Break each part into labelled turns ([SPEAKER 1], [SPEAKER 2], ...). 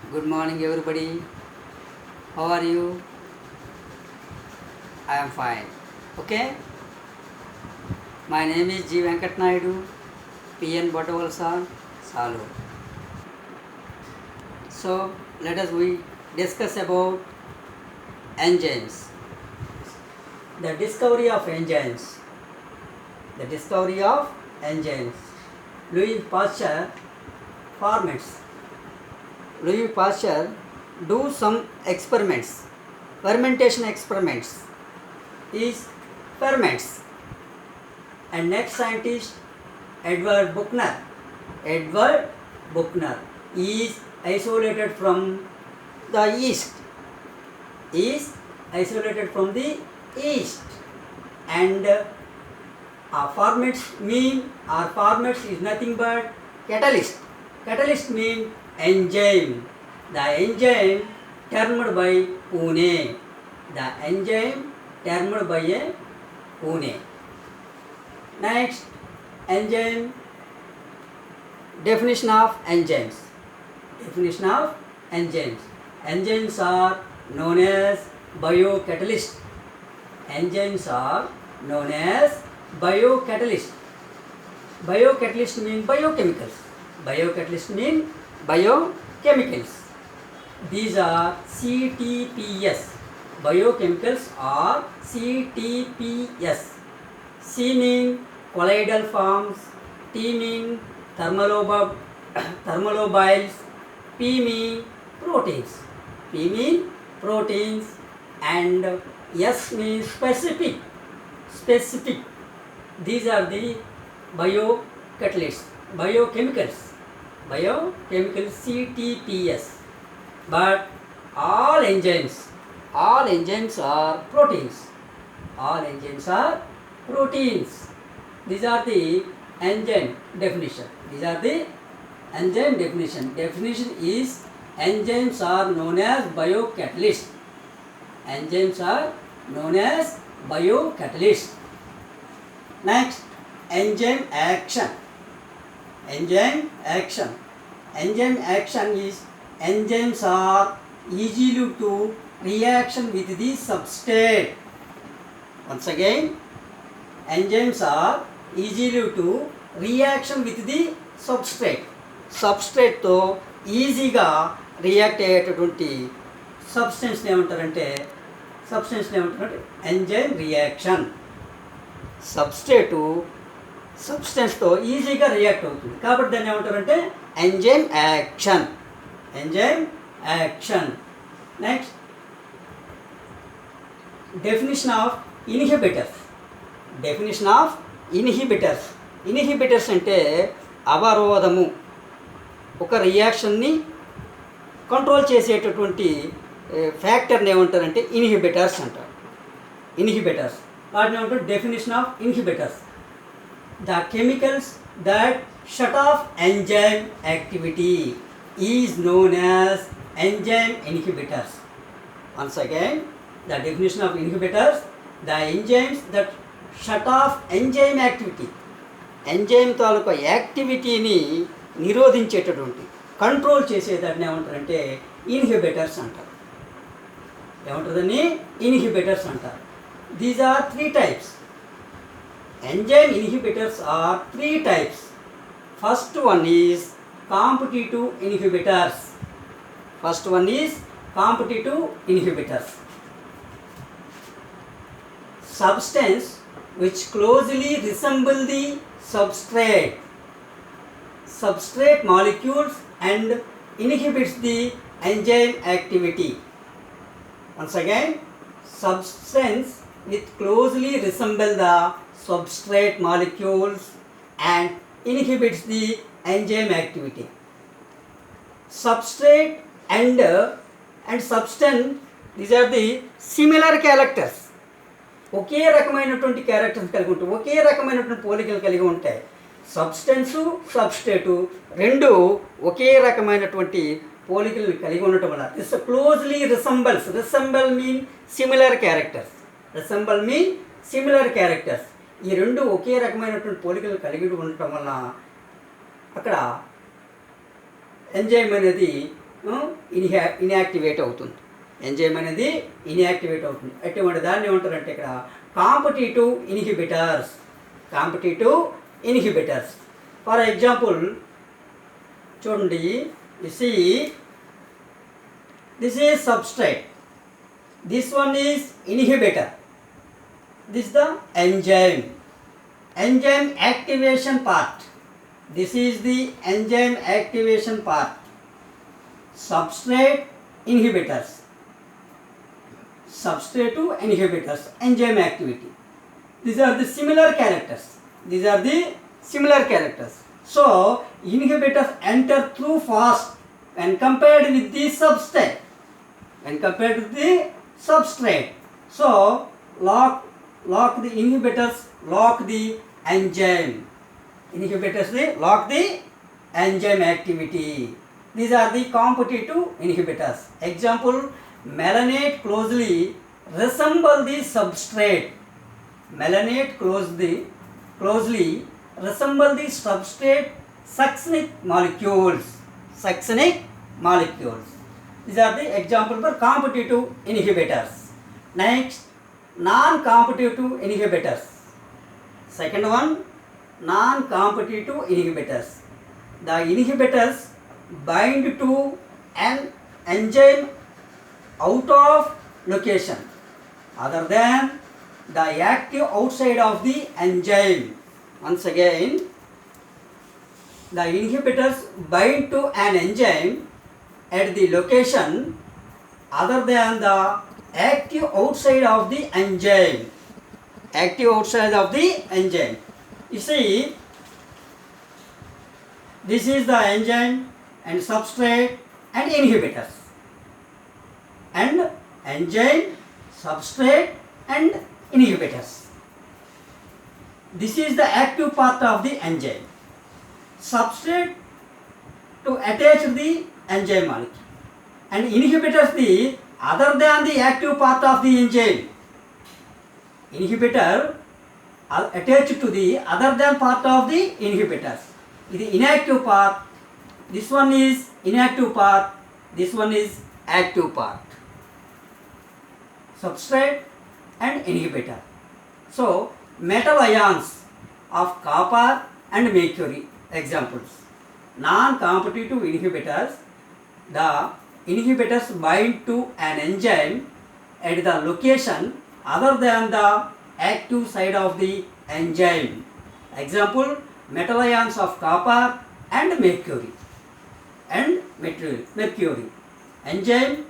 [SPEAKER 1] Good morning, everybody. How are you? I am fine. Okay. My name is G. Venkat Naidu, PN Batavalsa, Salu. So let us we discuss about enzymes. The discovery of enzymes. The discovery of enzymes. Louis Pasteur ferments. Louis Pasteur do some experiments, fermentation experiments. Is ferments. And next scientist Edward Buchner is isolated from the yeast. Is isolated from the yeast, and ferments is nothing but catalyst. Catalyst means enzyme. The enzyme termed by Pune. The enzyme termed by a Pune. Next, enzyme. Definition of enzymes. Definition of enzymes. Enzymes are known as biocatalysts. Enzymes are known as biocatalysts. Biocatalysts mean biochemicals. Biocatalysts mean biochemicals. These are CTPS. Biochemicals are CTPS. C mean colloidal forms, T mean thermalobiles, P mean proteins. P mean proteins, and S means specific. Specific. These are the biocatalysts, biochemicals. Biochemicals CTPS. But all enzymes are proteins. All enzymes are proteins. These are the enzyme definition. These are the enzyme definition. Definition is enzymes are known as biocatalysts. Enzymes are known as biocatalysts. Next, enzyme action. Enzyme action. Enzyme action is enzymes are easy to reaction with the substrate. Once again, enzymes are easy to reaction with the substrate. Substrate తో ఈజీగా react అయ్యేటటువంటి substance ఏమంటారంటే enzyme reaction. సబ్స్టెన్స్తో ఈజీగా react అవుతుంది కాబట్టి దాన్ని ఏమంటారంటే enzyme action. Enzyme action. Next, definition of inhibitors. Definition of inhibitors. Inhibitors అంటే అవరోధము, ఒక రియాక్షన్ని కంట్రోల్ చేసేటటువంటి ఫ్యాక్టర్ని ఏమంటారంటే ఇన్హిబిటర్స్ అంటారు. ఇన్హిబిటర్స్ వాటిని ఏమంటారు? Definition of inhibitors. The chemicals that shut off enzyme activity is known as enzyme inhibitors. Once again, the definition of inhibitors, the enzymes that shut off enzyme activity. Enzyme తాలూకా యాక్టివిటీని నిరోధించేటటువంటి, control చేసేదాన్ని ఏమంటారంటే inhibitors అంటారు. ఏమంటారని? Inhibitors అంటారు. These are 3 types. Enzyme inhibitors are 3 types. First one is competitive inhibitors. Substance which closely resemble the substrate molecules and inhibits the enzyme activity. Once again, substance which closely resemble the substrate molecules and inhibits the enzyme activity. Substrate and substance, these are the similar characters. ఒకే రకమైనటువంటి characters కలిగి ఉంటాయి, ఒకే రకమైనటువంటి పోలికలు కలిగి ఉంటాయి. Substance, సబ్స్ట్రేటు రెండు ఒకే రకమైనటువంటి పోలికలు కలిగి ఉండటం వల్ల this closely రిసెంబల్స్. Resemble mean similar characters. ఈ రెండు ఒకే రకమైనటువంటి పోలికలు కలిగి ఉండటం వల్ల అక్కడ ఎంజైమ్ అనేది ఇన్యాక్టివేట్ అవుతుంది. ఎంజైమ్ అనేది ఇన్యాక్టివేట్ అవుతుంది. అటువంటి దాన్ని ఏమంటారంటే ఇక్కడ competitive inhibitors. Competitive inhibitors. For example చూడండి, this is substrate, this one is inhibitor, this the enzyme activation part. This is the enzyme activation part. Substrate inhibitors, substrate to inhibitors, enzyme activity. These are the similar characters. So inhibitors enter through fast when compared with the substrate. So lock the inhibitors, lock the enzyme. Lock the enzyme activity. These are the competitive inhibitors. Example, melanate closely resemble the substrate. Melanate closely resemble the substrate succinic molecules. These are the example for competitive inhibitors. Next, non-competitive inhibitors. Second one, non-competitive inhibitors. The inhibitors bind to an enzyme out of location other than the active outside of the enzyme. Once again, the inhibitors bind to an enzyme at the location other than the active outside of the enzyme. You see, this is the enzyme and substrate and inhibitors. And enzyme, substrate and inhibitors. This is the active part of the enzyme. Substrate to attach the enzyme molecule. And inhibitors the other than the active part of the enzyme. Inhibitor attached to the other than part of the inhibitors. The inactive part, this one is inactive part, this one is active part. Substrate and inhibitor. So metal ions of copper and mercury, examples. Non-competitive inhibitors. The inhibitors bind to an enzyme at the location other than the active side of the enzyme. Example, metal ions of copper and mercury. Enzyme,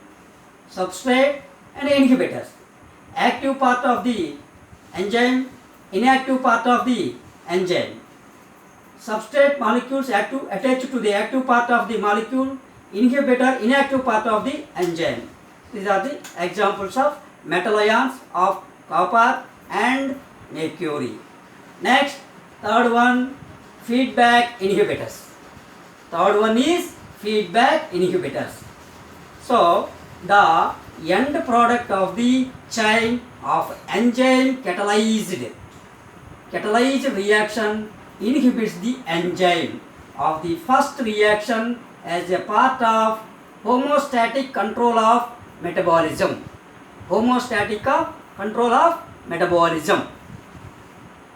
[SPEAKER 1] substrate and inhibitors. Active part of the enzyme, inactive part of the enzyme. Substrate molecules attached to the active part of the molecule. Inhibitor, inactive part of the enzyme. These are the examples of metal ions of copper and mercury. Next, third one, feedback inhibitors. Third one is feedback inhibitors. So the end product of the chain of enzyme catalyzed reaction inhibits the enzyme of the first reaction as a part of homeostatic control of metabolism.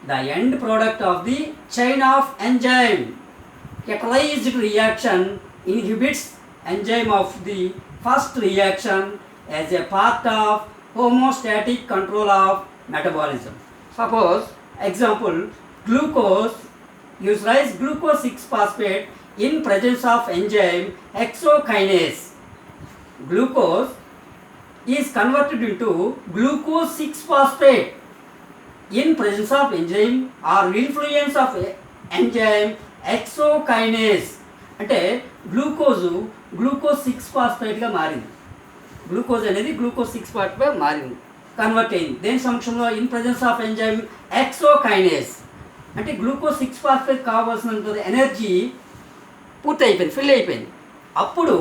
[SPEAKER 1] The end product of the chain of enzyme catalyzed reaction inhibits enzyme of the first reaction as a part of homeostatic control of metabolism. Suppose, example, glucose, use rice glucose 6-phosphate in presence of enzyme hexokinase. Glucose is converted into glucose 6-phosphate in presence of enzyme or influence of enzyme hexokinase. అంటే glucose 6-phosphate మారింది. Glucose అనేది glucose 6-phosphate మారింది, convert అయింది. దేని సమక్షంలో? In presence of enzyme hexokinase. అంటే glucose 6-phosphate కావాల్సినంత energy పూర్తి అయిపోయింది, ఫిల్ అయిపోయింది. అప్పుడు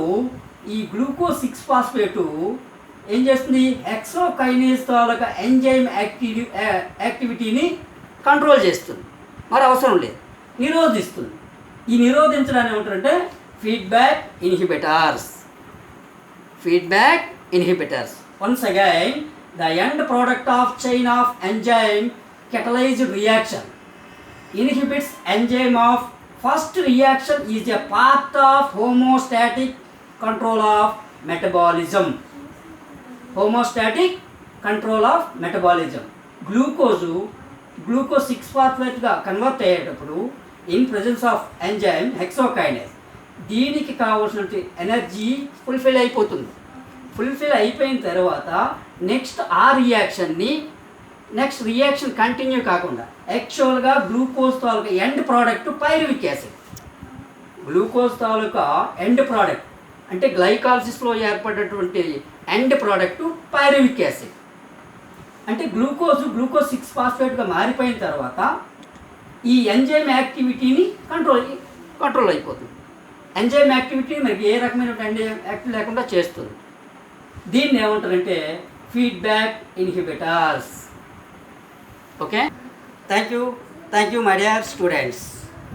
[SPEAKER 1] ఈ గ్లూకోజ్ 6-phosphate ఏం చేస్తుంది? హెక్సోకైనేస్ తాలూకా ఎంజైమ్ యాక్టివిటీని కంట్రోల్ చేస్తుంది, మరి అవసరం లేదు, నిరోధిస్తుంది. ఈ నిరోధించడాన్ని ఏమంటారంటే feedback inhibitors. feedback inhibitors. Once again, the end product of chain of enzyme catalyzed reaction inhibits enzyme of first reaction is a part of homeostatic control of metabolism. Homeostatic control of metabolism. Glucose 6 ఫాస్ఫేట్గా convert అయ్యేటప్పుడు in presence of enzyme hexokinase దీనికి కావాల్సిన energy fulfil అయిపోతుంది. Fulfil అయిపోయిన తర్వాత next reaction continue కాకుండా యాక్చువల్గా glucose తాలూకా end product pyruvic acid. Glucose తాలూకా ఎండ్ ప్రోడక్ట్ అంటే గ్లైకాలసిస్లో ఏర్పడేటువంటి ఎండ్ ప్రోడక్ట్ పైరువిక్ యాసిడ్. అంటే గ్లూకోజ్ 6 ఫాస్ఫేట్గా మారిపోయిన తర్వాత ఈ ఎంజైమ్ యాక్టివిటీని కంట్రోల్ అయిపోతుంది. ఎంజైమ్ యాక్టివిటీని మనకి ఏ రకమైన ఎంజైమ్ యాక్టివ్ లేకుండా చేస్తుంది. దీన్ని ఏమంటారంటే feedback inhibitors. Okay, thank you my dear students.